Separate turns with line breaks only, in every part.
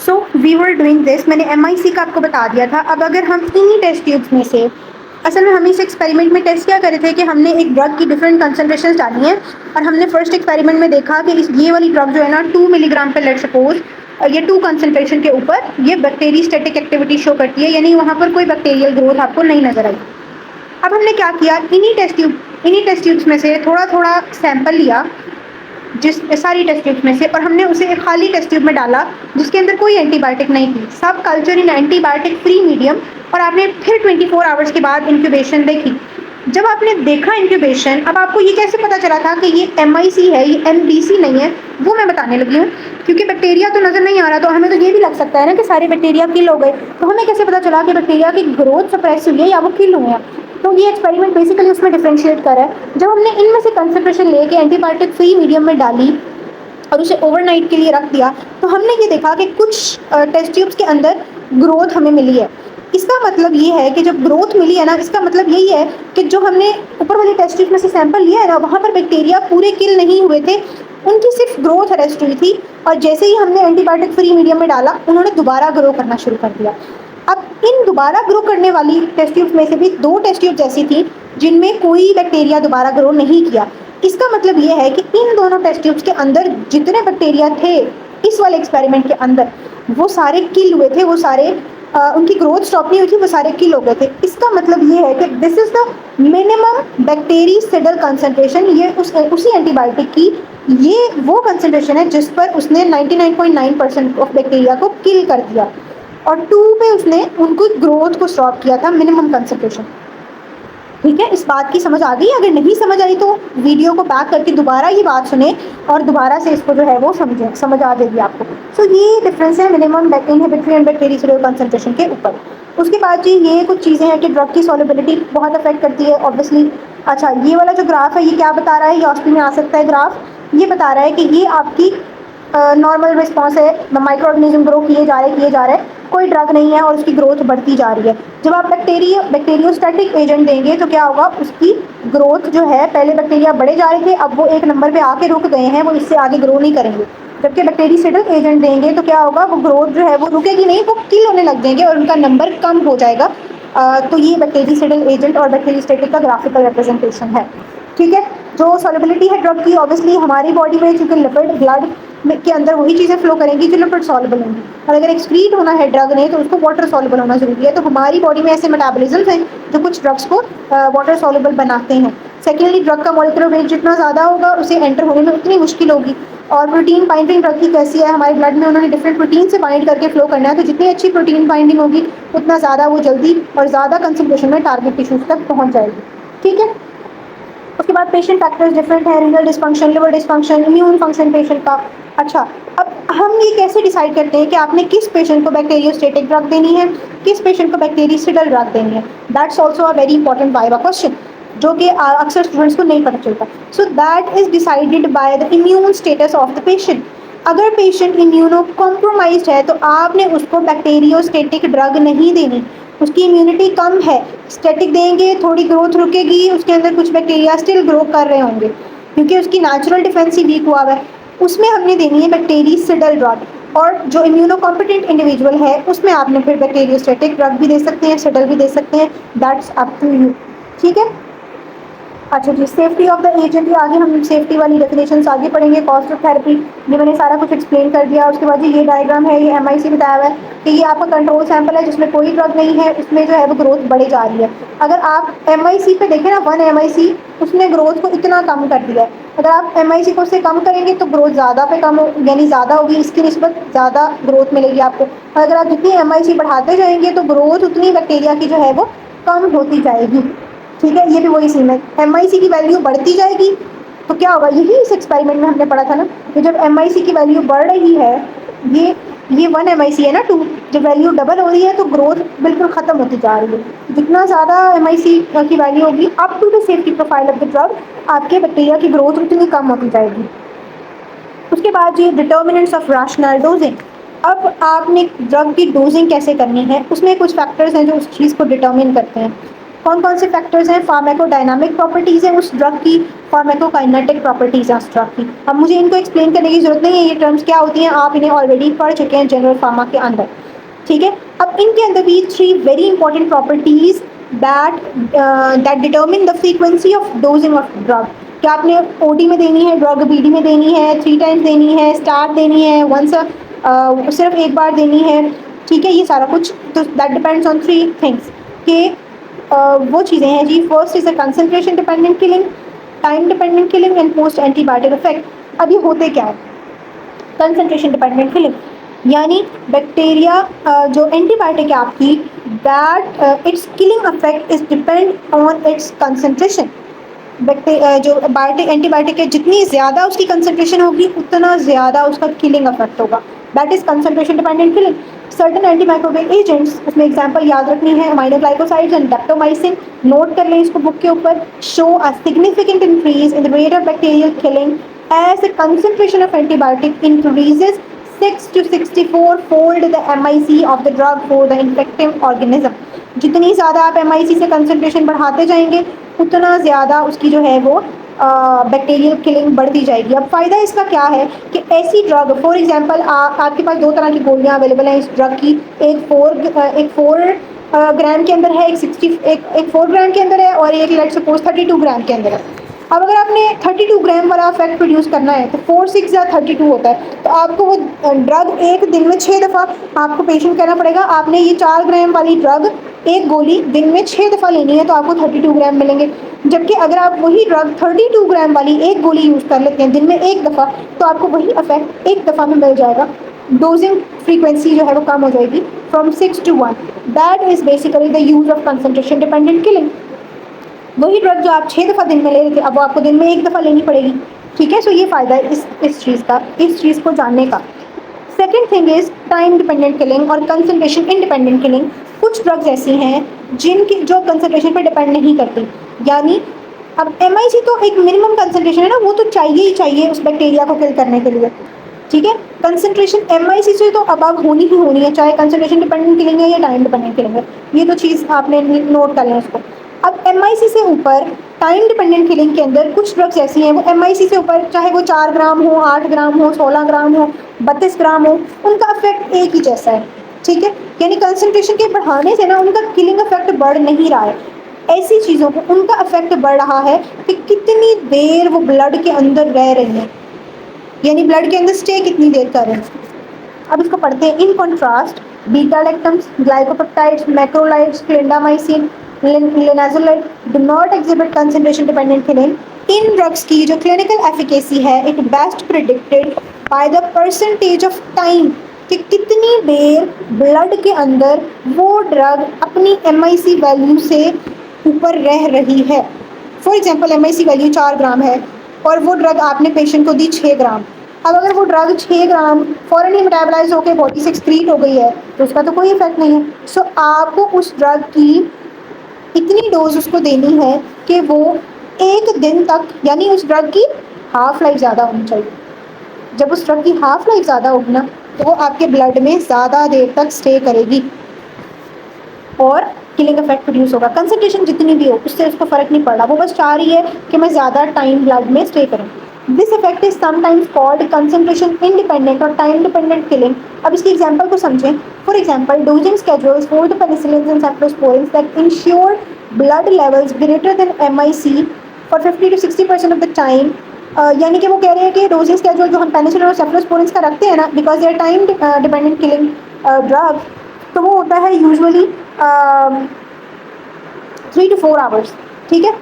So we were doing this, मैंने MIC का आपको बता दिया था। अब अगर हम इन्हीं टेस्ट ट्यूब्स में से, असल में हम इस एक्सपेरिमेंट में टेस्ट क्या करे थे कि हमने एक ड्रग की डिफरेंट कंसनट्रेशन डाली हैं और हमने फर्स्ट एक्सपेरिमेंट में देखा कि ये वाली ड्रग जो है ना 2 मिलीग्राम पे लेट सपोज, ये 2 कंसनट्रेशन के ऊपर ये बैक्टीरियोस्टैटिक एक्टिविटी शो करती है, यानी वहाँ पर कोई बैक्टीरियल ग्रोथ आपको नहीं नजर आई। अब हमने क्या किया, इन्हीं टेस्ट ट्यूब्स में से थोड़ा थोड़ा सैंपल लिया जिस सारी टेस्ट ट्यूब्स में से, और हमने उसे एक खाली टेस्ट ट्यूब में डाला जिसके अंदर कोई एंटीबायोटिक नहीं थी, सब culture in antibiotic free medium, और आपने फिर 24 आवर्स के बाद इंक्यूबेशन देखी। जब आपने देखा इंक्यूबेशन, अब आपको ये कैसे पता चला था कि ये MIC है, ये MBC नहीं है, वो मैं बताने लगी हूँ। क्योंकि बैक्टीरिया तो नजर नहीं आ रहा, तो हमें तो ये भी लग सकता है ना कि सारे बैक्टीरिया किल हो गए, तो हमें कैसे पता चला कि बैक्टीरिया की ग्रोथ सप्रेस हुई है या वो किल हुए हैं। तो ये एक्सपेरिमेंट बेसिकली उसमें डिफरेंशिएट कर रहा है। जब हमने इनमें से कंसंट्रेशन लेके एंटीबायोटिक फ्री मीडियम में डाली और उसे ओवरनाइट के लिए रख दिया, तो हमने ये देखा कि कुछ टेस्ट ट्यूब्स के अंदर ग्रोथ हमें मिली है। इसका मतलब ये है कि जब ग्रोथ मिली है ना, इसका मतलब यही है कि जो हमने ऊपर वाले टेस्ट ट्यूब में से सैंपल लिया है ना, वहाँ पर बैक्टीरिया पूरे किल नहीं हुए थे, उनकी सिर्फ ग्रोथ अरेस्ट हुई थी, और जैसे ही हमने एंटीबायोटिक फ्री मीडियम में डाला उन्होंने दोबारा ग्रो करना शुरू कर दिया। अब इन दोबारा ग्रो करने वाली टेस्ट ट्यूब्स में से भी 2 टेस्ट ट्यूब्स ऐसी थी जिनमें कोई बैक्टीरिया दोबारा ग्रो नहीं किया। इसका मतलब ये है कि इन दोनों टेस्ट ट्यूब्स के अंदर जितने बैक्टीरिया थे इस वाले एक्सपेरिमेंट के अंदर, वो सारे किल हुए थे, वो सारे उनकी ग्रोथ स्टॉप नहीं हुई थी, वो सारे किल हो गए थे। इसका मतलब ये है कि this is the minimum bactericidal concentration, ये उसी एंटीबायोटिक की ये वो कंसंट्रेशन है जिस पर उसने 99.9% ऑफ बैक्टीरिया को किल कर दिया, और 2 पे उसने उनको ग्रोथ को स्टॉप किया था, मिनिमम कंसंट्रेशन। ठीक है, इस बात की समझ आ गई? अगर नहीं समझ आई तो वीडियो को बैक करके दोबारा ये बात सुने और दोबारा से इसको जो है वो समझ आ जाएगी आपको। सो ये डिफरेंस है minimum inhibitory and bacterial concentration के ऊपर। उसके बाद जी ये कुछ चीज़ें हैं कि ड्रग की सॉल्युबिलिटी बहुत अफेक्ट करती है ऑब्वियसली। अच्छा, ये वाला जो ग्राफ है ये क्या बता रहा है, ये ऑस्ट्री में आ सकता है ग्राफ, ये बता रहा है कि ये आपकी नॉर्मल रिस्पॉन्स है, माइक्रो ऑर्गेनिज्म ग्रो किए जा रहे हैं, कोई ड्रग नहीं है और उसकी ग्रोथ बढ़ती जा रही है। जब आप बैक्टीरियोस्टैटिक एजेंट देंगे तो क्या होगा, उसकी ग्रोथ जो है, पहले बैक्टीरिया बढ़े जा रहे थे, अब वो एक नंबर पे आके रुक गए हैं, वो इससे आगे ग्रो नहीं करेंगे। जबकि बैक्टीरियोस्टैटिक एजेंट देंगे तो क्या होगा, वो ग्रोथ जो है वो रुकेगी नहीं, वो किल होने लग जाएंगे और उनका नंबर कम हो जाएगा। तो ये बैक्टीरियोस्टैटिक एजेंट और बैक्टीरियोस्टैटिक का ग्राफिकल रिप्रेजेंटेशन है। ठीक है, जो सॉल्युबिलिटी है ड्रग की, ऑब्वियसली हमारी बॉडी में चूंकि लिपिड ब्लड के अंदर वही चीज़ें फ्लो करेंगी जो लिपिड सॉल्युबल होंगी, और अगर एक्सक्रीट होना है ड्रग ने तो उसको वाटर सॉल्युबल होना जरूरी है। तो हमारी बॉडी में ऐसे मेटाबॉलिज्म्स हैं जो कुछ ड्रग्स को वाटर सॉल्युबल बनाते हैं। सेकेंडली, ड्रग का मॉलिक्यूलर वेट जितना ज़्यादा होगा उसे एंटर होने में उतनी मुश्किल होगी। और प्रोटीन बाइंडिंग ड्रग की कैसी है, हमारे ब्लड में उन्होंने डिफरेंट प्रोटीन से बाइंड करके फ्लो करना है, तो जितनी अच्छी प्रोटीन बाइंडिंग होगी उतना ज़्यादा वो जल्दी और ज़्यादा कंसंट्रेशन में टारगेट टिश्यूज तक पहुँच जाएगी। ठीक है, उसके बाद पेशेंट फैक्टर्स डिफरेंट है, renal dysfunction, liver dysfunction, immune function patient का। अच्छा, अब हम ये कैसे डिसाइड करते हैं कि आपने किस पेशेंट को बैक्टीरियोस्टैटिक ड्रग देनी है, किस पेशेंट को बैक्टीरियोसिडल ड्रग देनी है? That's also a very important viva question जो कि अक्सर स्टूडेंट्स को नहीं पता चलता। So that is decided by the immune status of the patient. अगर पेशेंट इम्यूनो कॉम्प्रोमाइज्ड है तो आपने उसको बैक्टीरियोस्टैटिक ड्रग नहीं देनी, उसकी इम्यूनिटी कम है, स्टैटिक देंगे थोड़ी ग्रोथ रुकेगी, उसके अंदर कुछ बैक्टीरिया स्टिल ग्रो कर रहे होंगे क्योंकि उसकी नेचुरल डिफेंस ही वीक हुआ है, उसमें हमने देनी है बैक्टीरियोसिडल ड्रग। और जो इम्यूनो कॉम्पिटेंट इंडिविजुअल है उसमें आपने फिर बैक्टीरियोस्टैटिक ड्रग भी दे सकते हैं, सिडल भी दे सकते हैं, दैट्स अप टू यू। ठीक है, अच्छा जी, सेफ्टी ऑफ द एजेंट, आगे हम सेफ्टी वाली डेफिनेशंस आगे पढ़ेंगे। कॉस्ट ऑफ थेरेपी, ये मैंने सारा कुछ एक्सप्लेन कर दिया। उसके बाद ये डायग्राम है, ये MIC बताया हुआ है कि ये आपका कंट्रोल सैंपल है जिसमें कोई ड्रग नहीं है, उसमें जो है वो ग्रोथ बढ़ी जा रही है। अगर आप MIC पे देखें ना, 1 MIC, उसने ग्रोथ को इतना कम कर दिया है। अगर आप MIC को उससे कम करेंगे तो ग्रोथ ज़्यादा पे कम यानी ज़्यादा होगी, इसकी निस्बत ज़्यादा ग्रोथ मिलेगी आपको। और अगर आप जितनी MIC बढ़ाते जाएंगे तो ग्रोथ उतनी बैक्टीरिया की जो है वो कम होती जाएगी। ठीक है, ये भी वही सीन है, MIC की वैल्यू बढ़ती जाएगी तो क्या होगा, यही इस एक्सपेरिमेंट में हमने पढ़ा था ना कि जब MIC की वैल्यू बढ़ रही है, ये 1 MIC है ना 2, जब वैल्यू डबल हो रही है तो ग्रोथ बिल्कुल ख़त्म होती जा रही है। जितना ज़्यादा MIC की वैल्यू होगी up to the safety profile of the drug, आपके बैक्टीरिया की ग्रोथ उतनी कम होती जाएगी। उसके बाद ये डिटर्मिनेंट्स ऑफ रैशनल डोजिंग। अब आपने ड्रग की डोजिंग कैसे करनी है, उसमें कुछ फैक्टर्स हैं जो उस चीज़ को डिटर्मिन करते हैं। कौन कौन से फैक्टर्स हैं, फार्माकोडायनामिक प्रॉपर्टीज़ है उस ड्रग की, फार्माकोकाइनेटिक प्रॉपर्टीज़ है उस ड्रग की। अब मुझे इनको एक्सप्लेन करने की जरूरत नहीं है, ये टर्म्स क्या होती हैं आप इन्हें ऑलरेडी पढ़ चुके हैं जनरल फार्मा के अंदर, ठीक है। अब इनके अंदर भी 3 very important properties that determine the frequency of dosing of drug. क्या आपने ओडी में देनी है ड्रग, बीडी में देनी है, 3 टाइम्स देनी है, स्टार्ट देनी है, वंस सिर्फ एक बार देनी है, ठीक है, ये सारा कुछ। तो दैट डिपेंड्स ऑन 3 थिंग्स कि वो चीज़ें हैं जी। First is a concentration dependent killing, time dependent killing and post antibiotic effect. अब ये होते क्या है कंसंट्रेशन डिपेंडेंट किलिंग, यानी बैक्टीरिया जो एंटीबायोटिक है आपकी, that it's killing effect is depend on its concentration. जो बायोटिक एंटीबायोटिक है जितनी ज़्यादा उसकी कंसंट्रेशन होगी उतना ज़्यादा उसका किलिंग इफेक्ट होगा, that is concentration dependent killing. Certain antimicrobial agents, उसमें एग्जांपल याद रखनी है, अमाइनोग्लाइकोसाइड्स एंड डेप्टोमाइसिन, नोट कर लें इसको बुक के ऊपर। Show a significant increase in the rate of bacterial killing as the concentration of antibiotic increases 6 to 64 fold the MIC of the drug for the infective organism। जितनी ज़्यादा आप MIC से concentration बढ़ाते जाएंगे उतना ज़्यादा उसकी जो है वो बैक्टीरियल किलिंग बढ़ती जाएगी। अब फ़ायदा इसका क्या है कि ऐसी ड्रग, फॉर एग्जांपल आपके पास 2 तरह की गोलियां अवेलेबल हैं इस ड्रग की, एक 4 ग्राम के अंदर है, एक 4 ग्राम के अंदर है और एक लेट्स सपोज 32 ग्राम के अंदर है। अब अगर आपने 32 ग्राम वाला इफेक्ट प्रोड्यूस करना है तो 4 6 या 32 होता है, तो आपको वो ड्रग एक दिन में 6 दफ़ा आपको पेशेंट करना पड़ेगा। आपने ये 4 ग्राम वाली ड्रग एक गोली दिन में 6 दफ़ा लेनी है तो आपको 32 ग्राम मिलेंगे। जबकि अगर आप वही ड्रग 32 ग्राम वाली एक गोली यूज़ कर लेते हैं दिन में एक दफ़ा तो आपको वही इफेक्ट एक दफ़ा में मिल जाएगा। डोजिंग फ्रीक्वेंसी जो है वो कम हो जाएगी from 6 to 1। That is basically the use of concentration dependent killing. वही ड्रग जो आप 6 दफ़ा दिन में ले रहे थे अब वो आपको दिन में एक दफ़ा लेनी पड़ेगी, ठीक है। सो ये फ़ायदा है इस चीज़ का, इस चीज़ को जानने का। Second thing is time dependent killing और कंसंट्रेशन इंडिपेंडेंट किलिंग। कुछ ड्रग्स ऐसी हैं जिनकी जो कंसंट्रेशन पर डिपेंड नहीं करती, यानी अब MIC तो एक मिनिमम कंसंट्रेशन है ना, वो तो चाहिए ही चाहिए उस बैक्टीरिया को किल करने के लिए, ठीक है। कंसंट्रेशन MIC से तो अबव होनी ही होनी है, चाहे कंसंट्रेशन डिपेंडेंट किलिंग है या टाइम डिपेंडेंट किलिंग है, ये तो चीज़ आपने नोट कर लें इसको। अब MIC से ऊपर टाइम डिपेंडेंट किलिंग के अंदर कुछ ड्रग्स ऐसी हैं वो MIC से ऊपर, चाहे वो 4 ग्राम हो, 8 ग्राम हो, 16 ग्राम हो, 32 ग्राम हो, उनका इफेक्ट एक ही जैसा है, ठीक है। यानी कंसंट्रेशन के बढ़ाने से ना उनका किलिंग इफेक्ट बढ़ नहीं रहा है। ऐसी चीज़ों को उनका इफेक्ट बढ़ रहा है कि कितनी देर वो ब्लड के अंदर रह रही हैं, यानी ब्लड के अंदर स्टे कितनी देर कर रहे हैं। अब इसको पढ़ते हैं। In contrast beta lactams, glycopeptides, macrolides, clindamycin, linezolid do not exhibit concentration dependent killing. इन ड्रग्स की जो क्लिनिकल एफिकेसी है it best predicted by the percentage of time कि कितनी देर ब्लड के अंदर वो ड्रग अपनी MIC वैल्यू से ऊपर रह रही है। फॉर एग्जांपल MIC वैल्यू 4 ग्राम है और वो ड्रग आपने पेशेंट को दी 6 ग्राम। अब अगर वो ड्रग 6 ग्राम फ़ौरन ही मेटाबलाइज होकर बॉडी से एक्सक्रीट हो गई है तो उसका तो कोई इफेक्ट नहीं है। सो आपको उस ड्रग की इतनी डोज उसको देनी है कि वो एक दिन तक, यानी उस ड्रग की हाफ लाइफ ज़्यादा होनी चाहिए। जब उस ड्रग की हाफ लाइफ ज़्यादा होगी ना तो वो आपके ब्लड में ज़्यादा देर तक स्टे करेगी और किलिंग इफेक्ट प्रोड्यूस होगा। कंसंट्रेशन जितनी भी हो उससे उसको फ़र्क नहीं पड़ रहा, वो बस चाह रही है कि मैं ज़्यादा टाइम ब्लड में स्टे करूँ। This effect is sometimes called concentration independent और टाइम डिपेंडेंट किलिंग। अब इसकी एग्जांपल को समझें। For example dosing schedules for the penicillin and cephalosporins that ensure blood levels greater than MIC for 50 to 60% of the time. यानी कि वो कह रहे हैं कि डोजिंग स्केड्यूल जो हम पेनिसिलिन और सेफ्लोस्पोरिन्स का रखते हैं ना, because they are time dependent killing drug, तो वो होता है यूजुअली 3 to 4 आवर्स, ठीक है।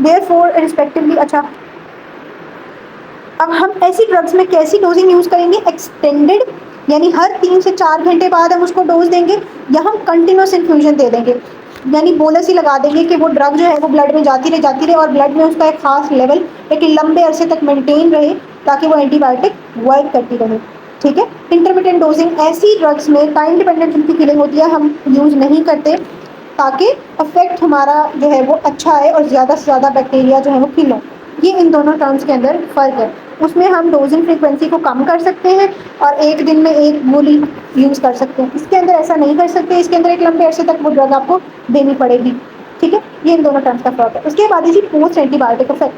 देयरफॉर रिस्पेक्टिवली, अच्छा अब हम ऐसी ड्रग्स में कैसी डोजिंग यूज़ करेंगे? एक्सटेंडेड, यानी हर 3 से 4 घंटे बाद हम उसको डोज देंगे, या हम कंटिन्यूस इन्फ्यूजन दे देंगे, यानी बोलस ही लगा देंगे कि वो ड्रग जो है वो ब्लड में जाती रहे और ब्लड में उसका एक खास लेवल एक लंबे अरसे तक मेंटेन रहे ताकि वो एंटीबायोटिक वर्क करती रहे, ठीक है। इंटरमिटेंट डोजिंग, ऐसी ड्रग्स में टाइम डिपेंडेंट जिनकी किलिंग होती है हम यूज़ नहीं करते ताकि इफेक्ट हमारा जो है वो अच्छा है और ज़्यादा से ज़्यादा बैक्टीरिया जो है वो किल हो। ये इन दोनों टर्म्स के अंदर फ़र्क है। उसमें हम डोजिंग फ्रीक्वेंसी को कम कर सकते हैं और एक दिन में एक गोली यूज़ कर सकते हैं। इसके अंदर ऐसा नहीं कर सकते, इसके अंदर एक लंबे अरसे तक वो ड्रग आपको देनी पड़ेगी। ठीक है, ये इन दोनों टर्म्स का फर्क है। उसके बाद जी पोस्ट एंटीबायोटिक इफेक्ट।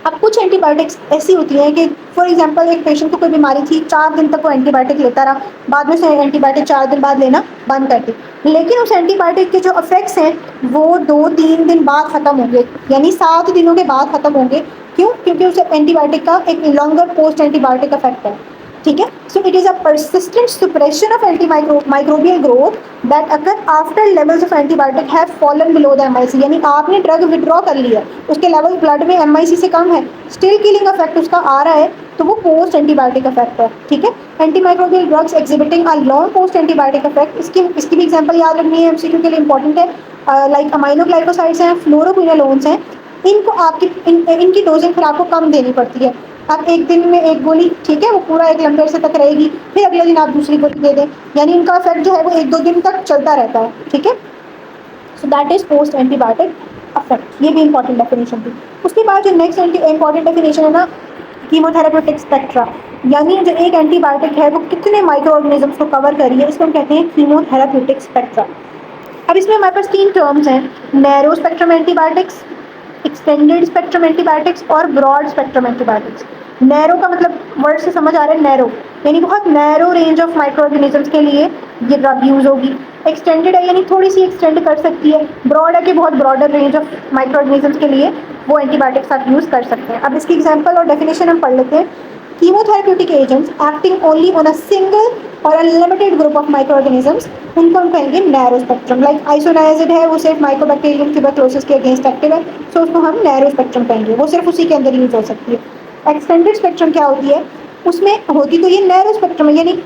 अब कुछ एंटीबायोटिक्स ऐसी होती हैं कि फॉर एग्जांपल एक पेशेंट को कोई बीमारी थी, 4 दिन तक वो एंटीबायोटिक लेता रहा, बाद में से एंटीबायोटिक 4 दिन बाद लेना बंद कर दी, लेकिन उस एंटीबायोटिक के जो इफेक्ट्स हैं वो 2-3 दिन बाद खत्म होंगे, यानी 7 दिनों के बाद खत्म होंगे। क्यों? क्योंकि उस एंटीबायोटिक का एक लॉन्गर पोस्ट एंटीबायोटिक इफेक्ट है। ठीक है, so it is a persistent suppression of anti microbial growth that occur after levels of antibiotic have fallen below the MIC. यानी आपने ड्रग विड्रॉ कर लिया, उसके लेवल ब्लड में एमआईसी से कम है, स्टिल किलिंग इफेक्ट उसका आ रहा है, तो वो पोस्ट एंटीबायोटिक इफेक्ट है। ठीक है, anti microbial drugs exhibiting a long post antibiotic effect, इसकी भी एग्जांपल याद रखनी है, एमसीक्यू के लिए इंपॉर्टेंट है। लाइक अमाइनोग्लाइकोसाइड्स हैं, फ्लोरोक्विनोलोन्स हैं, इनकी डोजिंग फिर आपको कम देनी पड़ती है। आप एक दिन में एक गोली, ठीक है, वो पूरा एक लंबे अरसे तक रहेगी, फिर अगले दिन आप दूसरी गोली दे दें, यानी इनका इफेक्ट जो है वो 1-2 दिन तक चलता रहता है। ठीक है, so that is post antibiotic effect. ये भी इंपॉर्टेंट डेफिनेशन थी। उसके बाद जो नेक्स्ट इंपॉर्टेंट डेफिनेशन है ना, कीमोथेरेप्यूटिक स्पेक्ट्रा, यानी जो एक एंटीबायोटिक है वो कितने माइक्रो ऑर्गेनिजम्स को कवर कर रही है, इसको हम कहते हैं कीमोथेरेप्यूटिक स्पेक्ट्रा। अब इसमें हमारे पास 3 टर्म्स हैं, narrow spectrum antibiotics, extended spectrum antibiotics और ब्रॉड स्पेक्ट्रम एंटीबायोटिक्स। नैरो का मतलब वर्ड से समझ आ रहा है, नैरो यानी बहुत narrow range of micro organisms के लिए ये ड्रग यूज होगी। एक्सटेंडेड है यानी थोड़ी सी एक्सटेंड कर सकती है। ब्रॉड है कि बहुत broader range of micro organisms के लिए वो एंटीबायोटिक्स आप यूज कर सकते हैं। अब इसकी एग्जांपल और डेफिनेशन हम पढ़ लेते हैं। Chemotherapeutic agents acting only on a single और unlimited group of micro organisms, उनको हम कहेंगे नैरो स्पेक्ट्रम। लाइक आइसोनाइजिड है, वो सिर्फ माइकोबैक्टीरियम ट्यूबरक्लोसिस के अगेंस्ट एक्टिव है, सो उसको हम नैरो स्पेक्ट्रम कहेंगे, वो सिर्फ उसी के अंदर यूज हो सकती है। एक्सटेंडेड स्पेक्ट्रम क्या होती है? उसमें होती तो ये नैरो स्पेक्ट्रम है, यानी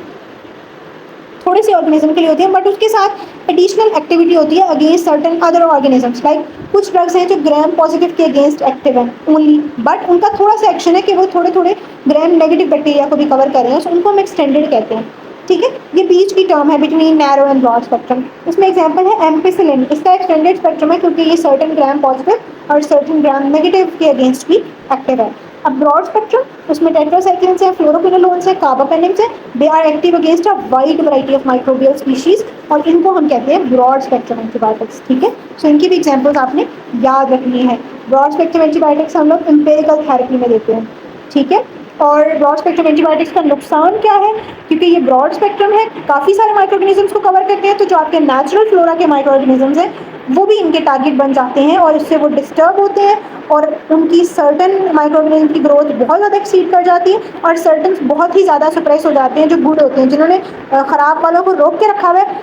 थोड़ी सी ऑर्गेनिज्म के लिए होती है, बट उसके साथ एडिशनल एक्टिविटी होती है against certain other organisms. Like कुछ ड्रग्स हैं जो ग्राम पॉजिटिव के अगेंस्ट एक्टिव हैं ओनली, बट उनका थोड़ा सा एक्शन है कि वो थोड़े थोड़े ग्राम नेगेटिव बैक्टीरिया को भी कवर कर रहे हैं, सो उनको हम एक्सटेंडेड कहते हैं। ठीक है, ये बीच की टर्म है between narrow and broad spectrum. इसमें एग्जांपल है एम्पिसिलिन, इसका एक्सटेंडेड स्पेक्ट्रम है क्योंकि ये सर्टेन ग्राम पॉजिटिव और सर्टेन ग्राम नेगेटिव के अगेंस्ट भी एक्टिव है। अब ब्रॉड स्पेक्ट्रम, उसमें टेट्रासाइक्लिन्स हैं, फ्लोरोक्विनोलोन्स हैं, कार्बापेनिम्स हैं, they are active against a wide variety of microbial species, और इनको हम कहते हैं ब्रॉड स्पेक्ट्रम एंटीबायोटिक्स। ठीक है, सो इनकी भी एग्जांपल्स आपने याद रखनी है। ब्रॉड स्पेक्ट्रम एंटीबायोटिक्स हम लोग एम्पिरिकल थेरेपी में देते हैं। ठीक है, और ब्रॉड स्पेक्ट्रम एंटीबायोटिक्स का नुकसान क्या है? क्योंकि ये ब्रॉड स्पेक्ट्रम है, काफ़ी सारे माइक्रो ऑर्गेनिजम्स को कवर करते हैं, तो जो आपके नेचुरल फ्लोरा के माइक्रो ऑर्गेनिजम्स हैं वो भी इनके टारगेट बन जाते हैं और इससे वो डिस्टर्ब होते हैं, और उनकी सर्टन माइक्रो ऑर्गेनिज्म की ग्रोथ बहुत ज़्यादा एक्सीड कर जाती है, और सर्टन बहुत ही ज़्यादा सप्रेस हो जाते हैं जो गुड होते हैं, जिन्होंने ख़राब वालों को रोक के रखा हुआ है,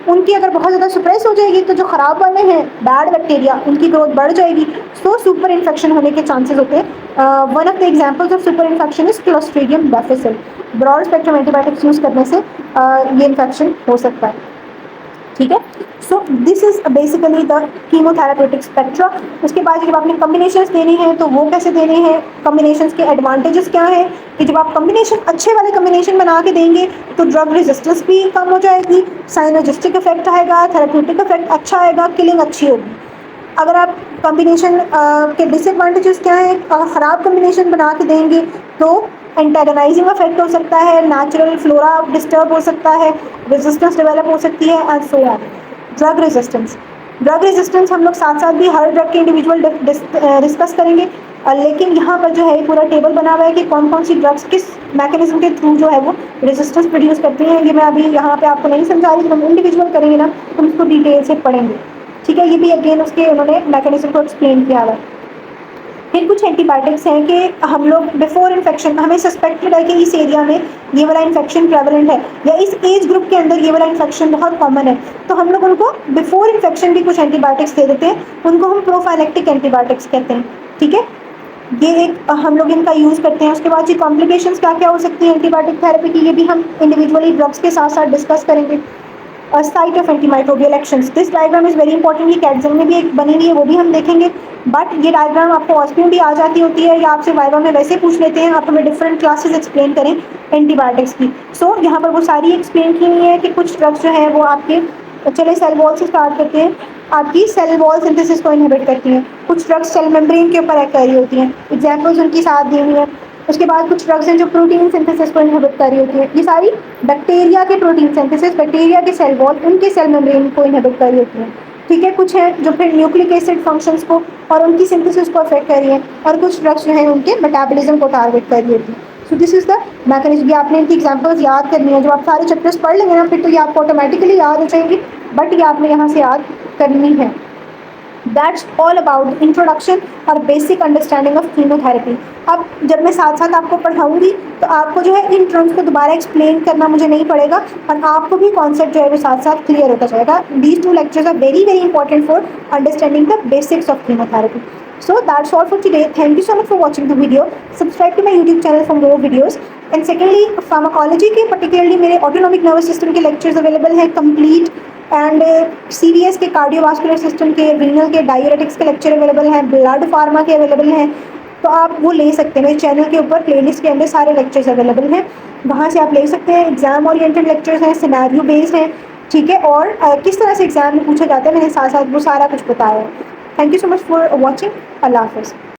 उनकी अगर बहुत ज़्यादा सप्रेस हो जाएगी तो जो ख़राब वाले हैं बैड बैक्टीरिया, उनकी ग्रोथ बढ़ जाएगी, सो सुपर इन्फेक्शन होने के चांसेस होते हैं। One of the examples of super infection is clostridium difficile. Broad spectrum antibiotics use करने से ये इन्फेक्शन हो सकता है। ठीक है, so this is basically the chemotherapeutic spectra. उसके बाद जब आपने कॉम्बिनेशंस देनी है तो वो कैसे देने हैं, कॉम्बिनेशंस के एडवांटेजेस क्या है कि जब आप कॉम्बिनेशन अच्छे वाले कॉम्बिनेशन बना के देंगे तो ड्रग रेजिस्टेंस भी कम हो जाएगी, साइनर्जिस्टिक इफेक्ट आएगा, थेरेप्यूटिक इफेक्ट अच्छा आएगा, किलिंग अच्छी होगी। अगर आप कॉम्बिनेशन के डिसएडवांटेजेस क्या है, अगर ख़राब कॉम्बिनेशन बना के देंगे तो एंटागनाइजिंग इफेक्ट हो सकता है, नेचुरल फ्लोरा डिस्टर्ब हो सकता है, रेजिस्टेंस डेवलप हो सकती है, and so on. Drug resistance हम लोग साथ साथ भी हर ड्रग के इंडिविजुअल डिस्कस करेंगे, लेकिन यहाँ पर जो है पूरा टेबल बना हुआ है कि कौन कौन सी ड्रग्स किस मैकेनिज्म के थ्रू जो है वो रेजिस्टेंस प्रोड्यूस करती हैं। ये मैं अभी यहाँ पे आपको नहीं समझा रही, हम इंडिविजुअल करेंगे ना हम इसको डिटेल से पढ़ेंगे। ठीक है, ये भी अगेन उसके उन्होंने मैकेनिज्म को एक्सप्लेन किया हुआ है। फिर कुछ एंटीबायोटिक्स हैं कि हम लोग बिफोर इन्फेक्शन हमें सस्पेक्टेड है कि इस एरिया में ये वाला इन्फेक्शन प्रेवलेंट है या इस एज ग्रुप के अंदर ये वाला इन्फेक्शन बहुत कॉमन है, तो हम लोग उनको बिफोर इन्फेक्शन भी कुछ एंटीबायोटिक्स दे देते हैं, उनको हम प्रोफाइलेक्टिक एंटीबायोटिक्स कहते हैं। ठीक है, ये एक हम लोग इनका यूज़ करते हैं। उसके बाद जी कॉम्प्लिकेशंस क्या क्या हो सकती है एंटीबायोटिक थेरेपी की, ये भी हम इंडिविजुअली ड्रग्स के साथ साथ डिस्कस करेंगे। Site of antimicrobial actions, this diagram is very important, ये कैटजन में भी एक बनी हुई है, वो भी हम देखेंगे। बट ये डायग्राम आपको ऑस्पी में भी आ जाती होती है या आपसे वाइवा में वैसे पूछ लेते हैं, आप हमें डिफरेंट क्लासेस एक्सप्लेन करें एंटीबायोटिक्स की। सो यहाँ पर वो सारी एक्सप्लेन की हुई है कि कुछ ड्रग्स जो है वो आपके, चले सेल वॉल से स्टार्ट करते हैं, आपकी सेल वॉल सिंथेसिस को इनहिबिट करती हैं। कुछ ड्रग्स सेल मेम्ब्रेन के ऊपर एक्ट कर रही होती हैं, एग्जाम्पल्स उनकी साथ दी हुई हैं। उसके बाद कुछ ड्रग्स हैं जो प्रोटीन सिंथेसिस को इनहिबिट कर रही होती है। ये सारी बैक्टीरिया के प्रोटीन सिंथेसिस, बैक्टीरिया के सेल वॉल, उनके सेल मेम्ब्रेन को इनहिबिट कर रही होती है। ठीक है, कुछ है जो फिर न्यूक्लिक एसिड फंक्शंस को और उनकी सिंथेसिस को अफेक्ट कर रही है, और कुछ ड्रग्स जो है उनके मेटाबॉलिज्म को टारगेट कर रही होती है। So this is the mechanism. ये आपने इनकी एग्जांपल्स याद करनी है। जब आप सारे चैप्टर्स पढ़ लेंगे ना फिर तो ये आपको ऑटोमेटिकली याद हो जाएंगी, बट ये आपने यहाँ से याद करनी है। दैट्स ऑल अबाउट इंट्रोडक्शन और बेसिक अंडरस्टैंडिंग ऑफ कीमोथेरेपी। अब जब मैं साथ साथ आपको पढ़ाऊंगी तो आपको जो है इन टर्म्स को दोबारा एक्सप्लेन करना मुझे नहीं पड़ेगा, और आपको भी कॉन्सेप्ट जो है वो साथ साथ क्लियर होता जाएगा। These 2 lectures are very very important for understanding the basics of chemotherapy. So that's all for today. Thank you so much for watching the video. Subscribe to my YouTube channel for more videos. And secondly, pharmacology के particularly मेरे autonomic nervous system के lectures available हैं complete, and CVS के cardiovascular system के, renal के, diuretics के lecture available हैं, blood pharma के अवेलेबल हैं, तो आप वो ले सकते हैं। मेरे चैनल के ऊपर प्लेलिस्ट के अंदर सारे लेक्चर्स अवेलेबल हैं, वहाँ से आप ले सकते हैं। एग्जाम ओरिएंटेड लेक्चर्स हैं, सिनेरियो बेस्ड हैं, ठीक है, और किस तरह से एग्जाम में पूछा जाता है मैंने साथ साथ वो सारा कुछ बताया है। Thank you so much for watching. अल्लाह हाफ़िज़।